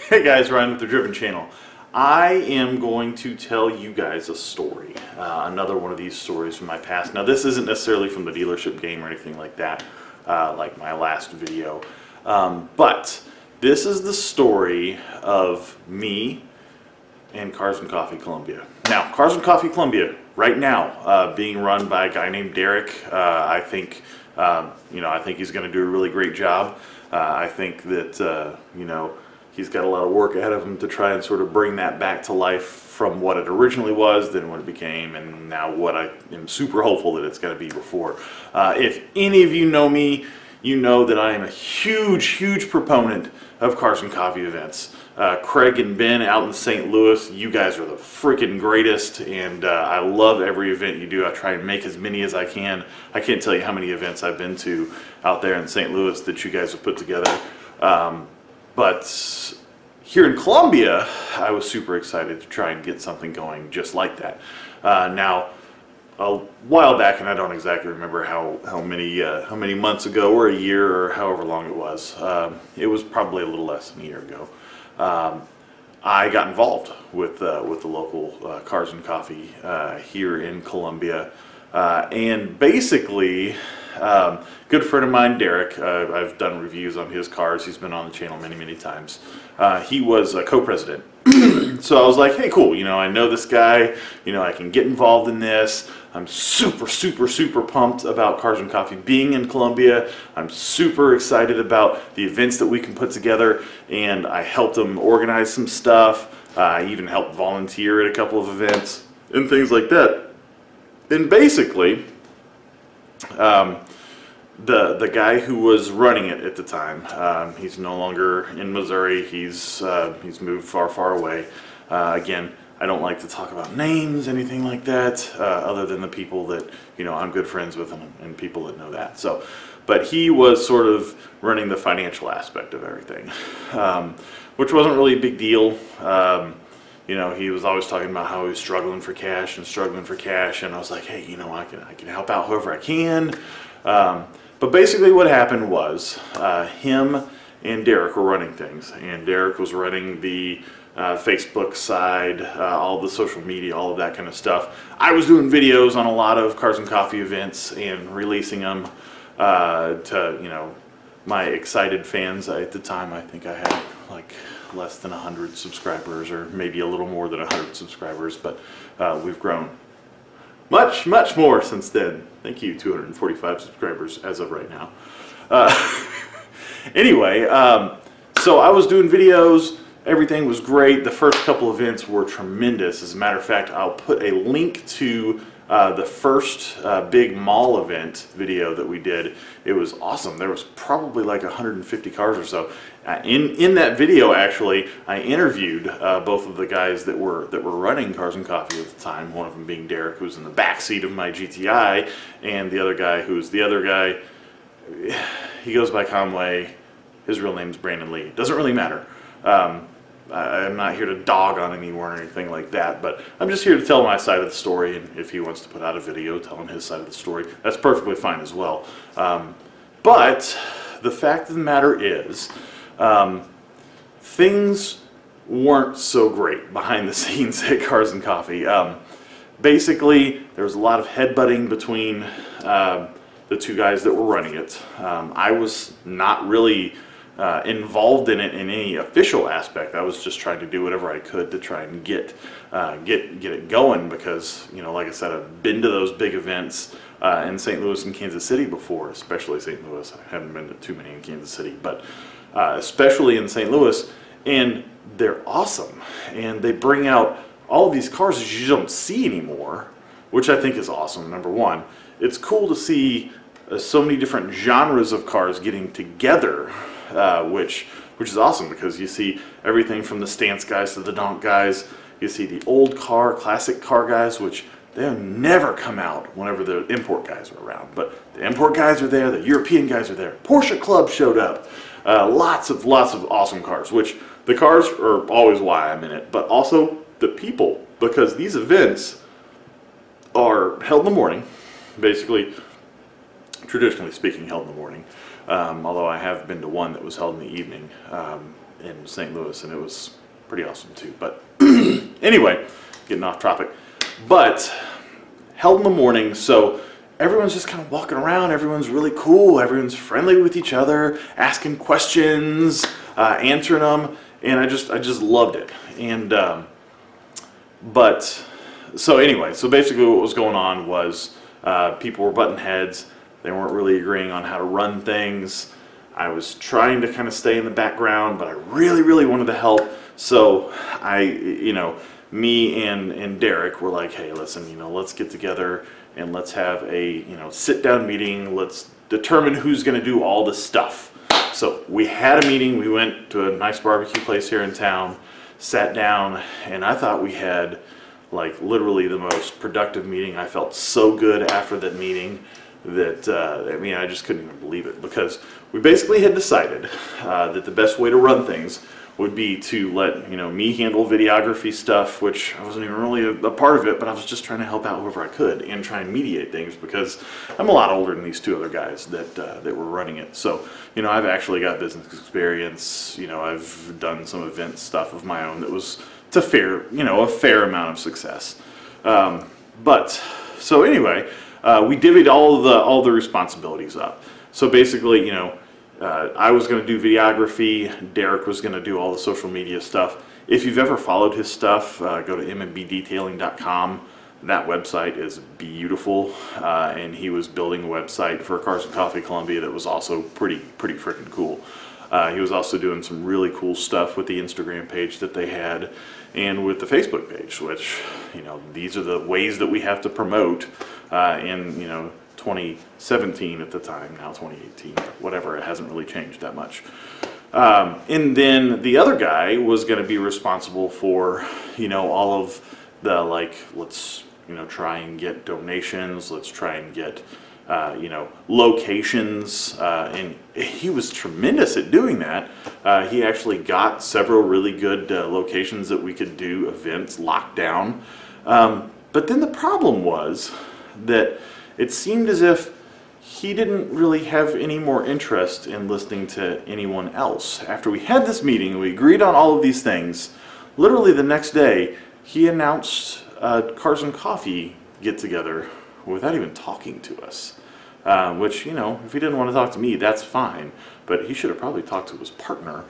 Hey guys, Ryan with the Driven Channel. I am going to tell you guys a story, another one of these stories from my past. Now this isn't necessarily from the dealership game or anything like that, like my last video, but this is the story of me and Cars and Coffee Columbia. Now, Cars and Coffee Columbia, right now, being run by a guy named Derek. I think he's going to do a really great job. I think that, he's got a lot of work ahead of him to try and sort of bring that back to life from what it originally was, then what it became, and now what I am super hopeful that it's going to be before. If any of you know me, you know that I am a huge proponent of Cars and Coffee events. Craig and Ben out in St. Louis, you guys are the freaking greatest, and I love every event you do. I try and make as many as I can. I can't tell you how many events I've been to out there in St. Louis that you guys have put together. But here in Columbia, I was super excited to try and get something going just like that. Now, a while back, and I don't exactly remember how many months ago or a year or however long it was probably a little less than a year ago. I got involved with the local Cars and Coffee here in Columbia, and basically, good friend of mine, Derek, I've done reviews on his cars. He's been on the channel many times. He was a co-president. So I was like, hey, cool, I know this guy, I can get involved in this. I'm super pumped about Cars and Coffee being in Columbia. I'm super excited about the events that we can put together, and I helped him organize some stuff. I even helped volunteer at a couple of events and things like that. And basically, the guy who was running it at the time, he's no longer in Missouri. He's moved far away. Again, I don't like to talk about names, anything like that, other than the people that I'm good friends with and people that know that. So, but he was sort of running the financial aspect of everything, which wasn't really a big deal. He was always talking about how he was struggling for cash, and I was like, hey, I can help out however I can. But basically what happened was him and Derek were running things, and Derek was running the Facebook side, all the social media, all of that kind of stuff. I was doing videos on a lot of Cars and Coffee events and releasing them to my excited fans. At the time, I think I had like less than 100 subscribers, or maybe a little more than 100 subscribers, but we've grown much more since then. Thank you, 245 subscribers as of right now. Anyway, so I was doing videos. Everything was great. The first couple events were tremendous. As a matter of fact, I'll put a link to the first big mall event video that we did. It was awesome. There was probably like 150 cars or so. In that video, actually, I interviewed both of the guys that were running Cars and Coffee at the time. One of them being Derek, who was in the back seat of my GTI, and the other guy, who's the other guy. He goes by Conway. His real name's Brandon Lee. Doesn't really matter. I'm not here to dog on anyone or anything like that, but I'm just here to tell my side of the story, and if he wants to put out a video telling his side of the story, that's perfectly fine as well. But the fact of the matter is, things weren't so great behind the scenes at Cars and Coffee. Basically, there was a lot of headbutting between the two guys that were running it. I was not really involved in it in any official aspect. I was just trying to do whatever I could to try and get it going, because like I said, I've been to those big events in St. Louis and Kansas City before, especially St. Louis. I haven't been to too many in Kansas City, but especially in St. Louis, and they're awesome, and they bring out all of these cars that you don't see anymore, which I think is awesome. Number one, it's cool to see so many different genres of cars getting together, which is awesome, because you see everything from the stance guys to the donk guys. You see the old car, classic car guys, which they'll never come out whenever the import guys are around. But the import guys are there, the European guys are there. Porsche Club showed up. Lots of awesome cars, which the cars are always why I'm in it, but also the people, because these events are held in the morning, basically, traditionally speaking, held in the morning. although I have been to one that was held in the evening in St. Louis, and it was pretty awesome too. But anyway, getting off topic. But held in the morning, so everyone's just kind of walking around, everyone's really cool, everyone's friendly with each other, asking questions, answering them, and I just loved it. And but so anyway, so basically what was going on was people were butting heads. They weren't really agreeing on how to run things. I was trying to kind of stay in the background, but I really wanted to help. So me and Derek were like, hey, listen, let's get together and let's have a, sit down meeting. Let's determine who's going to do all this stuff. So we had a meeting. We went to a nice barbecue place here in town, sat down, and I thought we had like literally the most productive meeting. I felt so good after that meeting that, I just couldn't even believe it, because we basically had decided that the best way to run things would be to let me handle videography stuff, which I wasn't even really a part of it, but I was just trying to help out whoever I could and try and mediate things, because I'm a lot older than these two other guys that were running it. So I've actually got business experience. I've done some event stuff of my own that was a fair amount of success. But so anyway, we divvied all the responsibilities up. So basically, I was going to do videography. Derek was going to do all the social media stuff. If you've ever followed his stuff, go to mmbdetailing.com. That website is beautiful, and he was building a website for Cars and Coffee Columbia that was also pretty freaking cool. He was also doing some really cool stuff with the Instagram page that they had and with the Facebook page, which, these are the ways that we have to promote in, 2017 at the time, now 2018, whatever, it hasn't really changed that much. And then the other guy was going to be responsible for, all of the, let's, try and get donations, let's try and get, locations, and he was tremendous at doing that. He actually got several really good locations that we could do events locked down. But then the problem was that it seemed as if he didn't really have any more interest in listening to anyone else. After we had this meeting, we agreed on all of these things. Literally the next day, he announced Cars and Coffee get-together without even talking to us. Which, if he didn't want to talk to me, that's fine. But he should have probably talked to his partner.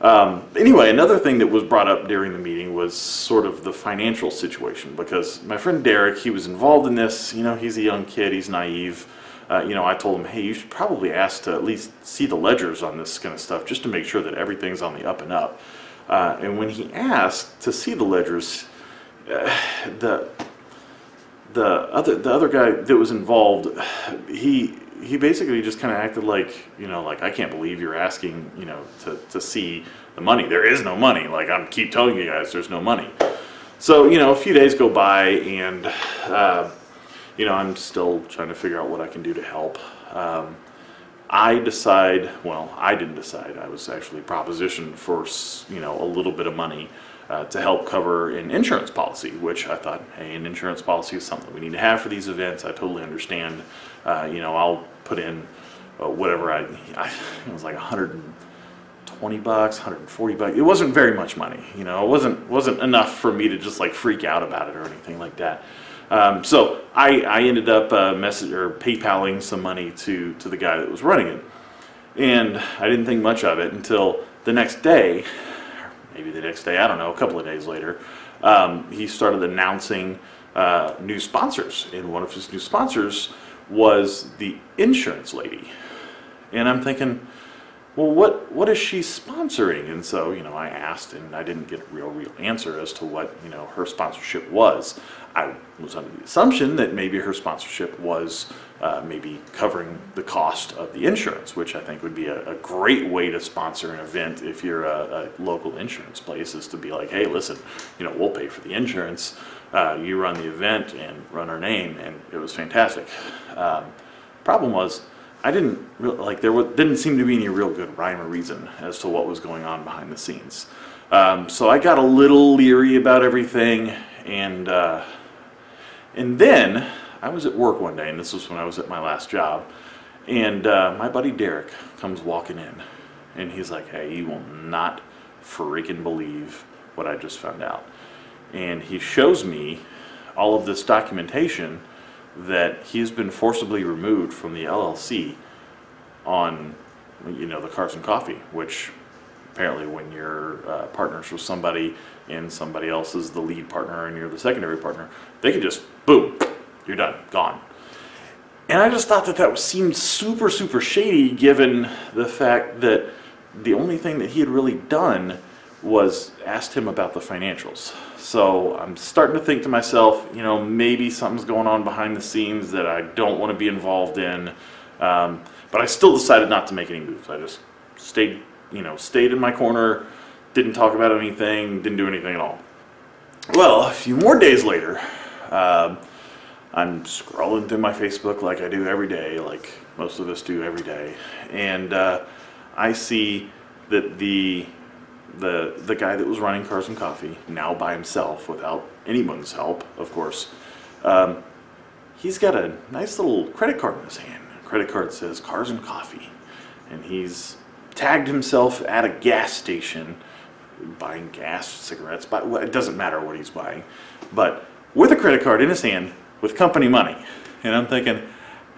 Anyway, another thing that was brought up during the meeting was sort of the financial situation, because my friend Derek, he was involved in this. He's a young kid, he's naive. I told him, hey, you should probably ask to at least see the ledgers on this kind of stuff, just to make sure that everything's on the up and up. And when he asked to see the ledgers, the other guy that was involved, he basically just kind of acted like, like, I can't believe you're asking, to see the money. There is no money. Like, I keep telling you guys, there's no money. So, a few days go by, and, I'm still trying to figure out what I can do to help. I didn't decide. I was actually propositioned for, a little bit of money to help cover an insurance policy, which I thought, hey, an insurance policy is something we need to have for these events. I totally understand. I'll put in whatever it was like $120, $140. It wasn't very much money. It wasn't enough for me to just like freak out about it or anything like that. So I ended up PayPaling some money to the guy that was running it, and I didn't think much of it until the next day. Maybe the next day, I don't know, a couple of days later, he started announcing new sponsors, and one of his new sponsors was the insurance lady. And I'm thinking, well, what is she sponsoring? And so, I asked, and I didn't get a real answer as to what, her sponsorship was. I was under the assumption that maybe her sponsorship was maybe covering the cost of the insurance, which I think would be a great way to sponsor an event if you're a local insurance place, is to be like, hey, listen, we'll pay for the insurance. You run the event and run our name, and it was fantastic. Problem was, I didn't didn't seem to be any real good rhyme or reason as to what was going on behind the scenes. So I got a little leery about everything, and then I was at work one day, and this was when I was at my last job, And my buddy Derek comes walking in, and he's like, hey, you will not freaking believe what I just found out. And he shows me all of this documentation that he's been forcibly removed from the LLC on, you know, the Cars and Coffee, which apparently when you're partners with somebody and somebody else is the lead partner and you're the secondary partner, they could just, boom, you're done, gone. And I just thought that that seemed super, super shady, given the fact that the only thing that he had really done was asked him about the financials. So I'm starting to think to myself, you know, maybe something's going on behind the scenes that I don't want to be involved in. But I still decided not to make any moves. I just stayed in my corner, didn't talk about anything, didn't do anything at all. Well, a few more days later, I'm scrolling through my Facebook like I do every day, like most of us do every day, and I see that the guy that was running Cars and Coffee, now by himself without anyone's help, of course, he's got a nice little credit card in his hand. The credit card says Cars and Coffee, and he's tagged himself at a gas station buying gas, cigarettes, but it doesn't matter what he's buying, but with a credit card in his hand with company money. And I'm thinking,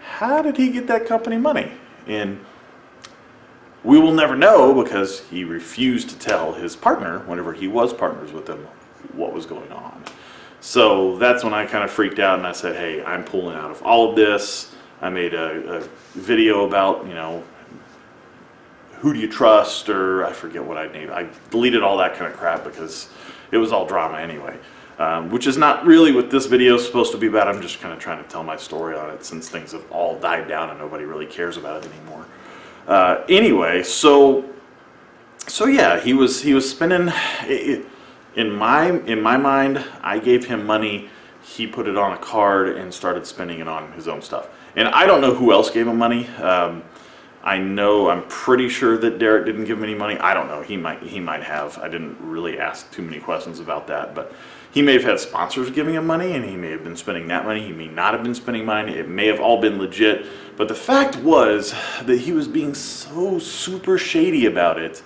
how did he get that company money? And we will never know, because he refused to tell his partner, whenever he was partners with him, what was going on. So that's when I kind of freaked out and I said, hey, I'm pulling out of all of this. I made a video about, you know, who do you trust, or I forget what I named. I deleted all that kind of crap because it was all drama anyway. Which is not really what this video is supposed to be about. I'm just kind of trying to tell my story on it, since things have all died down and nobody really cares about it anymore. Anyway, so yeah, he was spending. In my mind, I gave him money. He put it on a card and started spending it on his own stuff. And I don't know who else gave him money. I'm pretty sure that Derek didn't give him any money. I don't know. He might have. I didn't really ask too many questions about that, but he may have had sponsors giving him money, and he may have been spending that money. He may not have been spending money. It may have all been legit. But the fact was that he was being so super shady about it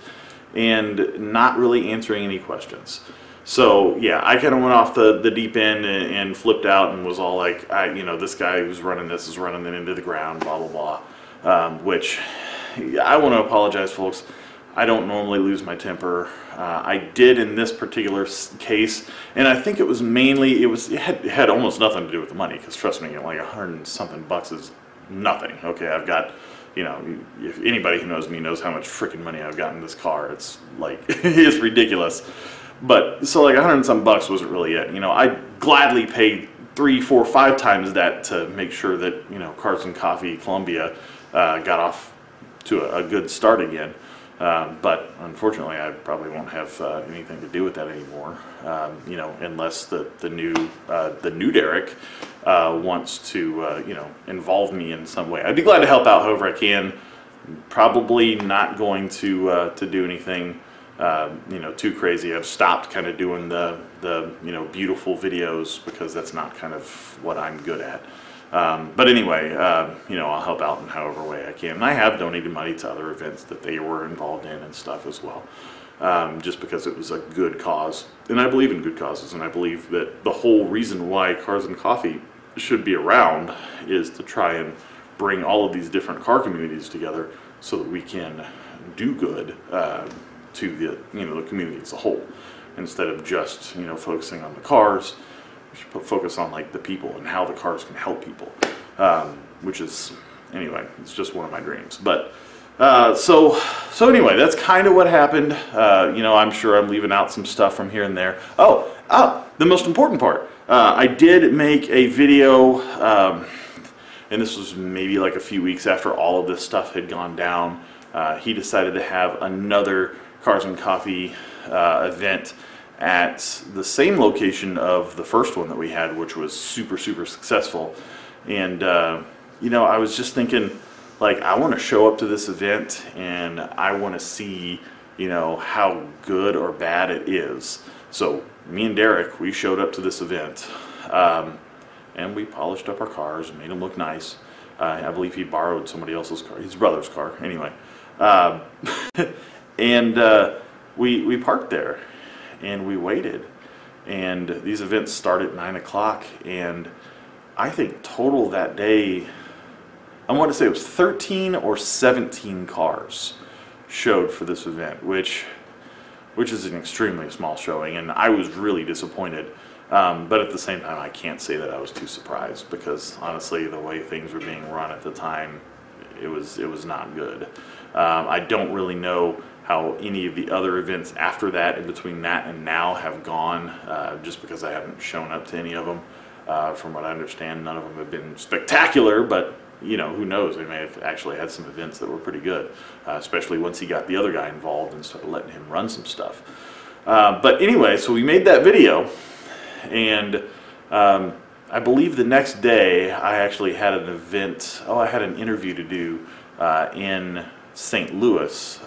and not really answering any questions. So yeah, I kind of went off the deep end and flipped out and was all like, this guy who's running this is running it into the ground, blah, blah, blah. Which I want to apologize, folks. I don't normally lose my temper. I did in this particular case, and I think it was mainly, it had almost nothing to do with the money, because trust me, like $100 and something bucks is nothing. Okay, I've got, if anybody who knows me knows how much freaking money I've got in this car. It's like, it's ridiculous. But so like $100 and some bucks wasn't really it. I'd gladly pay 3, 4, 5 times that to make sure that, Cars and Coffee Columbia got off to a good start again. But unfortunately, I probably won't have anything to do with that anymore. Unless the new Derek wants to involve me in some way. I'd be glad to help out however I can. Probably not going to do anything too crazy. I've stopped kind of doing the beautiful videos, because that's not kind of what I'm good at. But anyway, I'll help out in however way I can. And I have donated money to other events that they were involved in and stuff as well, just because it was a good cause. And I believe in good causes, and I believe that the whole reason why Cars and Coffee should be around is to try and bring all of these different car communities together so that we can do good to the community as a whole, instead of just focusing on the cars. We should focus on like the people and how the cars can help people, which is, anyway, it's just one of my dreams. But so anyway, that's kind of what happened. I'm sure I'm leaving out some stuff from here and there. The most important part, I did make a video, and this was maybe like a few weeks after all of this stuff had gone down. He decided to have another Cars and Coffee event at the same location of the first one that we had, which was super, super successful. And I was just thinking, like, I want to show up to this event and I want to see how good or bad it is. So me and Derek, we showed up to this event, and we polished up our cars and made them look nice. I believe he borrowed somebody else's car, his brother's car, anyway. Um, and we parked there, and we waited. And these events start at 9 o'clock, and I think total that day, I want to say it was 13 or 17 cars showed for this event, which is an extremely small showing, and I was really disappointed. But at the same time, I can't say that I was too surprised, because honestly, the way things were being run at the time, it was not good. I don't really know how any of the other events after that, in between that and now, have gone, just because I haven't shown up to any of them. From what I understand, none of them have been spectacular, but you know, who knows, they may have actually had some events that were pretty good, especially once he got the other guy involved and started letting him run some stuff. But anyway, so we made that video, and I believe the next day I actually had an event, I had an interview to do in St. Louis,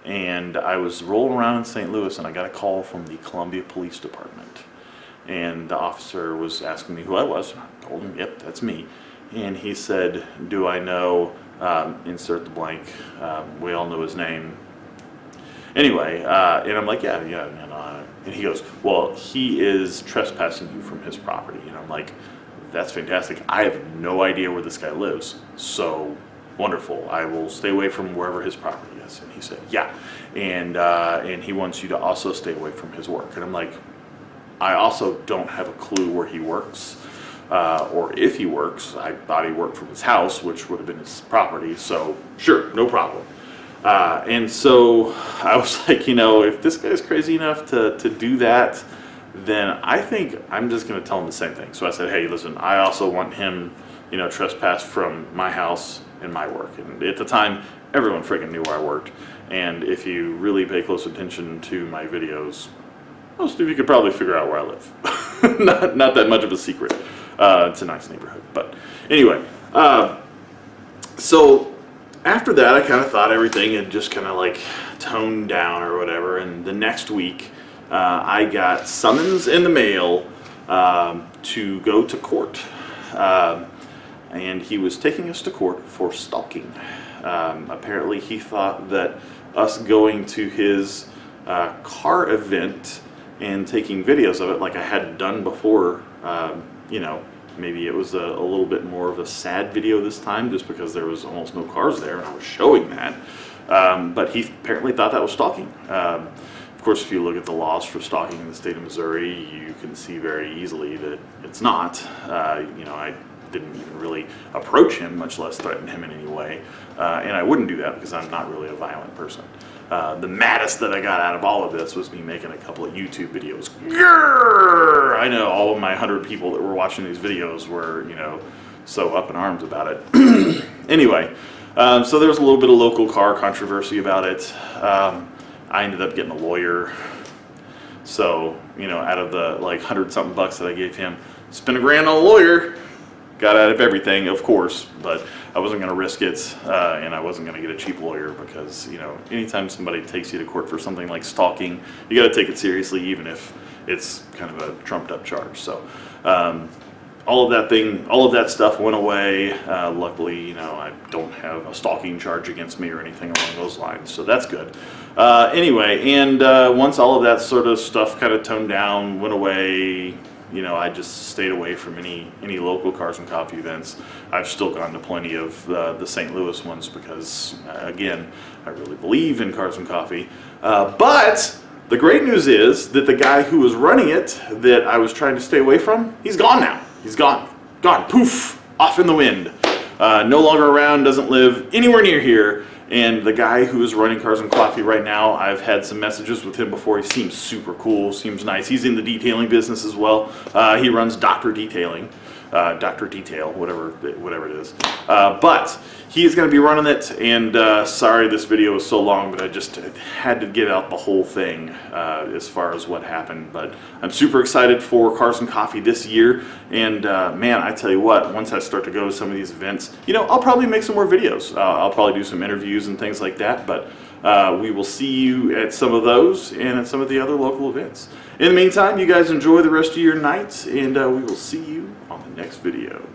and I was rolling around in St. Louis, and I got a call from the Columbia Police Department, and the officer was asking me who I was, and I told him, yep, that's me. And he said, do I know, insert the blank, we all know his name. Anyway, and I'm like, yeah. And he goes, well, he is trespassing you from his property. And I'm like, that's fantastic. I have no idea where this guy lives. So wonderful. I will stay away from wherever his property is. And he said, yeah. And he wants you to also stay away from his work. And I'm like, I also don't have a clue where he works. Or if he works. I thought he worked from his house, which would have been his property, so sure, no problem. And so I was like, you know, if this guy's crazy enough to do that, then I think I'm just going to tell him the same thing. So I said, hey, listen, I also want him, you know, trespassed from my house and my work. And at the time, everyone freaking knew where I worked. And if you really pay close attention to my videos, most of you could probably figure out where I live. not that much of a secret. It's a nice neighborhood, but anyway, so after that I kind of thought everything had just kind of like toned down or whatever, and the next week I got summons in the mail to go to court, and he was taking us to court for stalking. Apparently he thought that us going to his car event and taking videos of it like I had done before, you know, maybe it was a little bit more of a sad video this time, just because there was almost no cars there and I was showing that. But he apparently thought that was stalking. Of course, if you look at the laws for stalking in the state of Missouri, you can see very easily that it's not. You know, I didn't even really approach him, much less threaten him in any way. And I wouldn't do that because I'm not really a violent person. The maddest that I got out of all of this was me making a couple of YouTube videos. Grrr! I know all of my 100 people that were watching these videos were, you know, so up in arms about it. Anyway, so there was a little bit of local car controversy about it. I ended up getting a lawyer. So, you know, out of the like 100-something bucks that I gave him, spent $1,000 on a lawyer. Got out of everything, of course, but I wasn't going to risk it, and I wasn't going to get a cheap lawyer because, you know, anytime somebody takes you to court for something like stalking, you got to take it seriously, even if it's kind of a trumped-up charge. So, all of that stuff went away. Luckily, you know, I don't have a stalking charge against me or anything along those lines, so that's good. Anyway, and once all of that sort of stuff kind of toned down, went away, you know, I just stayed away from any local Cars and Coffee events. I've still gone to plenty of the St. Louis ones because, again, I really believe in Cars and Coffee. But the great news is that the guy who was running it, that I was trying to stay away from, he's gone now. He's gone. Gone. Poof. Off in the wind. No longer around, doesn't live anywhere near here. And the guy who is running Cars and Coffee right now, I've had some messages with him before. He seems super cool, seems nice. He's in the detailing business as well. He runs Dr. Detailing, Dr. Detail, whatever it is. But he is going to be running it, and sorry this video is so long, but I just had to get out the whole thing as far as what happened. But I'm super excited for Cars and Coffee this year, and man, I tell you what, once I start to go to some of these events, you know, I'll probably make some more videos. I'll probably do some interviews and things like that, but we will see you at some of those and at some of the other local events. In the meantime, you guys enjoy the rest of your night, and we will see you on the next video.